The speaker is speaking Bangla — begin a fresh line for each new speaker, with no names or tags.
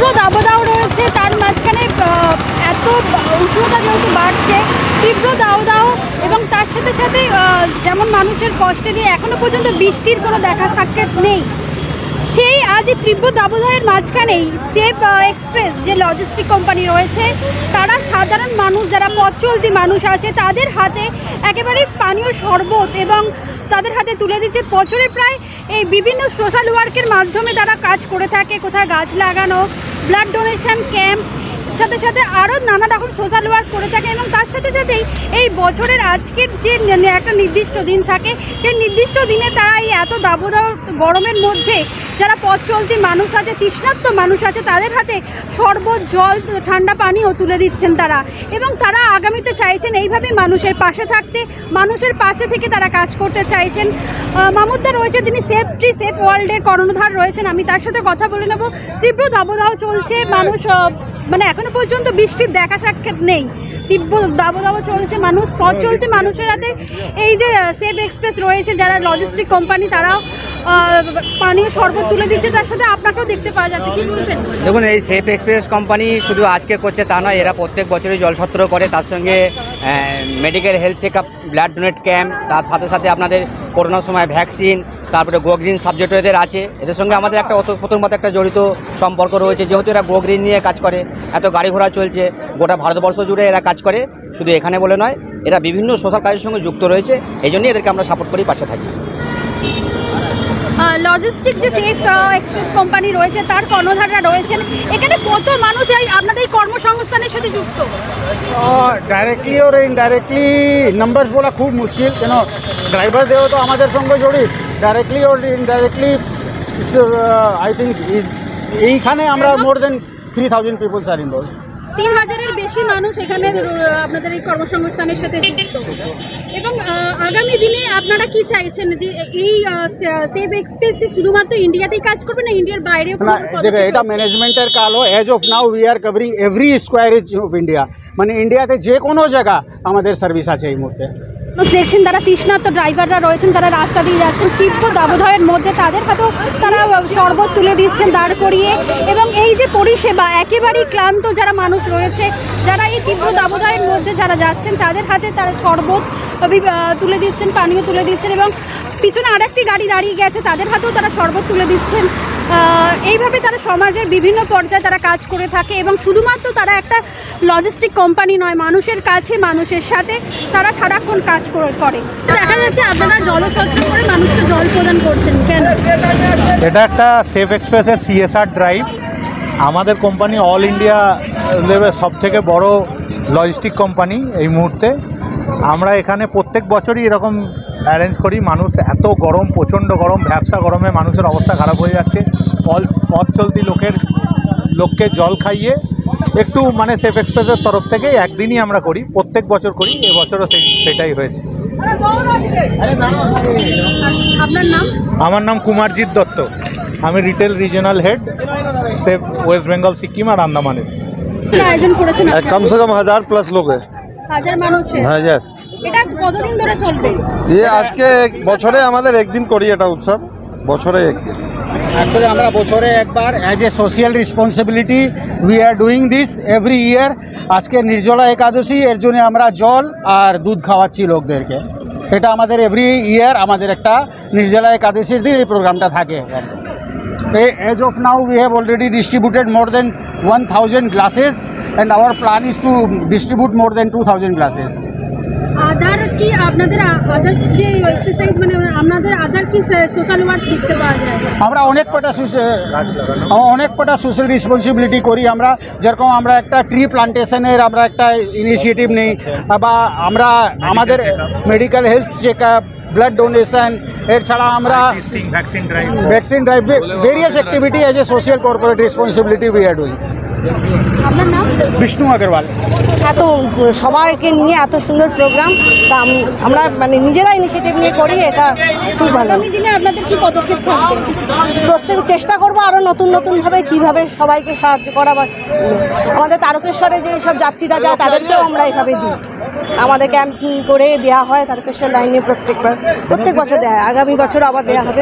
তীব্র দাবদাহ রয়েছে, তার মাঝখানে এত উষ্ণতা যেহেতু বাড়ছে, তীব্র দাবদাহ এবং তার সাথে সাথে যেমন মানুষের কষ্টে নিয়ে এখনও পর্যন্ত বৃষ্টির কোনো দেখা সাক্ষাৎ নেই। সেই আজ এই তীব্র দাবদাহের মাঝখানেই সেফ এক্সপ্রেস যে লজিস্টিক কোম্পানি রয়েছে, তারা সাধারণ মানুষ যারা পথ চলতি মানুষ আছে তাদের হাতে একেবারে পানীয় শরবত এবং তাদের হাতে তুলে দিচ্ছে। বছরে প্রায় এই বিভিন্ন সোশ্যাল ওয়ার্কের মাধ্যমে তারা কাজ করে থাকে, কোথায় গাছ লাগানো, ব্লাড ডোনেশন ক্যাম্প, সাথে সাথে আরও নানা রকম সোশ্যাল ওয়ার্ক করে থাকে। এবং তার সাথে সাথেই এই বছরের আজকের যে একটা নির্দিষ্ট দিন থাকে, সেই নির্দিষ্ট দিনে তারা এই এত দাবদাহ গরমের মধ্যে যারা পথ চলতি মানুষ আছে, তৃষ্ণার্ত মানুষ আছে, তাদের হাতে শরবত, জল, ঠান্ডা পানিও তুলে দিচ্ছেন তারা। এবং তারা আগামীতে চাইছেন এইভাবেই মানুষের পাশে থাকতে, মানুষের পাশে থেকে তারা কাজ করতে চাইছেন। মামুদদা রয়েছে, তিনি সেফ ওয়ার্ল্ডের কর্ণধার রয়েছেন, আমি তার সাথে কথা বলে নেব। তীব্র দাবদাহ চলছে, মানুষ মানে এখনো পর্যন্ত বৃষ্টির দেখা সাক্ষাৎ নেই, তীব্র দাবদাহ চলছে, মানুষ পথ চলতি মানুষের হাতে এই যে সেফ এক্সপ্রেস রয়েছে যারা লজিস্টিক কোম্পানি, তারাও পানীয় শরবত তুলে দিচ্ছে, তার সাথে আপনাকেও দেখতে পাওয়া যাচ্ছে। কি বলবেন?
দেখুন, এই সেফ এক্সপ্রেস কোম্পানি শুধু আজকে করছে তা নয়, এরা প্রত্যেক বছরই জলছত্র করে, তার সঙ্গে medical health check up, blood donate camp, তার সাথে সাথে আপনাদের করোনার সময় ভ্যাকসিন, তারপরে গো গ্রিন সাবজেক্ট এদের আছে। এদের সঙ্গে আমাদের একটা ওতপ্রোত মতো একটা জড়িত সম্পর্ক রয়েছে, যেহেতু এরা গো গ্রিন নিয়ে কাজ করে, এত গাড়ি ঘোড়া চলছে, গোটা ভারতবর্ষ জুড়ে এরা কাজ করে, শুধু এখানে বলে নয়, এরা বিভিন্ন সোশ্যাল কাজের সঙ্গে যুক্ত রয়েছে, এই জন্যই এদেরকে আমরা সাপোর্ট করি, পাশে থাকি।
লজিস্টিক যে সেফ এক্সপ্রেস কোম্পানি রয়েছে তার কর্ণধাররা রয়েছেন, এখানে কত মানুষ আপনাদের এই কর্মসংস্থানের সাথে যুক্ত?
ডাইরেক্টলি और ইনডাইরেক্টলি নাম্বারস বলা খুব মুশকিল, কেন ড্রাইভার দেও তো আমাদের সঙ্গে জড়িত, ডাইরেক্টলি और ইনডাইরেক্টলি আই থিঙ্ক এইখানে আমরা মোর দেন 3000 পিপলস আর ইনভলভ।
3000-এর বেশি মানুষ এখানে আপনাদের এই কর্মসংস্থানের সাথে যুক্ত। এবং আগামী দিনে আপনারা কি চাইছেন যে এই সেফ এক্সপ্রেস শুধুমাত্র ইন্ডিয়াতেই কাজ করবে না ইন্ডিয়ার বাইরেও?
এটা ম্যানেজমেন্টের কাল, as of now we are covering every square inch of India, মানে ইন্ডিয়াতে যে কোনো জায়গা আমাদের সার্ভিস আছে এই মুহূর্তে।
দেখছেন তারা তৃষ্ণার্ত ড্রাইভাররা রয়েছেন, তারা রাস্তা দিয়ে যাচ্ছেন তীব্র দাবদাহের মধ্যে, তাদের হাতেও তারা শরবত তুলে দিচ্ছেন দাঁড় করিয়ে। এবং এই যে পরিষেবা, একেবারেই ক্লান্ত যারা মানুষ রয়েছে, যারা এই তীব্র দাবদাহের মধ্যে যারা যাচ্ছেন, তাদের হাতে তারা শরবত তুলে দিচ্ছেন, পানীয় তুলে দিচ্ছেন। এবং পিছনে আরেকটি গাড়ি দাঁড়িয়ে গেছে, তাদের হাতেও তারা শরবত তুলে দিচ্ছেন। এইভাবে তারা সমাজের বিভিন্ন পর্যায়ে তারা কাজ করে থাকে। এবং শুধুমাত্র তারা একটা লজিস্টিক কোম্পানি নয়, মানুষের কাছে, মানুষের সাথে তারা সারাক্ষণ কাজ করে। দেখা যাচ্ছে আপনারা জলছত্র করে মানুষকে জল প্রদান করছেন, কেন?
এটা একটা সেফ এক্সপ্রেসের CSR ড্রাইভ। আমাদের কোম্পানি অল ইন্ডিয়া লেভেল সবথেকে বড় লজিস্টিক কোম্পানি এই মুহূর্তে। আমরা এখানে প্রত্যেক বছরই এরকম অ্যারেঞ্জ করি। মানুষ এত গরম, প্রচণ্ড গরম, ভ্যাপসা গরমে মানুষের অবস্থা খারাপ হয়ে যাচ্ছে। পথ চলতি লোককে জল খাইয়ে একটু মানে সেফ এক্সপ্রেসের তরফ থেকে একদিনই আমরা করি, প্রত্যেক বছর করি, এবছরও সেটাই হয়েছে।
আপনার নাম?
আমার নাম কুমারজিৎ দত্ত, আমি রিটেল রিজনাল হেড सेफ वेस्ट बंगाल सिक्किम और अंडमान।
आयोजन করেছেন
कम से कम 1000+ लोग है।
1000 মানুষ?
हाँ, यस।
এটা কতদিন ধরে চলবে?
ये आज के বছরে আমাদের একদিন করি এটা উৎসব, বছরে একদিন।
एक्चुअली আমরা বছরে একবার age a social responsibility we are doing this every year. আজকে নির্জলা একাদশী, এর জন্য আমরা জল আর দুধ খাওয়াচ্ছি লোকদেরকে। এটা আমাদের এভরি ইয়ার আমাদের একটা নির্জলা একাদশীর দিন এই প্রোগ্রামটা থাকে। As of now, we have already distributed more than 1000 glasses, and our plan is to distribute more than 2000 glasses.
আধার কি আপনাদের আধার যে এক্সারসাইজ মানে আপনাদের আধার কি সোশ্যাল ওয়ার্ক দেখতে পাওয়া যায়?
আমরা অনেক কটা সোশ্যাল রেসপন্সিবিলিটি করি। আমরা যেরকম আমরা একটা ট্রি প্লান্টেশনের আমরা একটা ইনিশিয়েটিভ নেই, বা আমরা আমাদের medical health check up, blood donation, এছাড়া আমরা vaccine drive, various activity as a social corporate responsibility we are doing.
আপনার নাম?
বিষ্ণু আগরওয়াল।
এত সবাইকে নিয়ে এত সুন্দর প্রোগ্রাম, তা আমরা মানে নিজেরা ইনিশিয়েটিভ নিয়ে করি, এটা খুব ভালো।
আগামী দিনে আপনাদের কি পদক্ষেপ থাকবে?
প্রত্যেক চেষ্টা করবো আরও নতুনভাবে কীভাবে সবাইকে সাহায্য করা, বা আমাদের তারকেশ্বরে যে সব যাত্রীরা যায় তাদেরকেও আমরা এভাবে দিই। আমাদের ক্যাম্প করে দেওয়া হয় তারকেশ্বর লাইনে, প্রত্যেক বছর দেয়, আগামী বছর আবার দেওয়া হবে।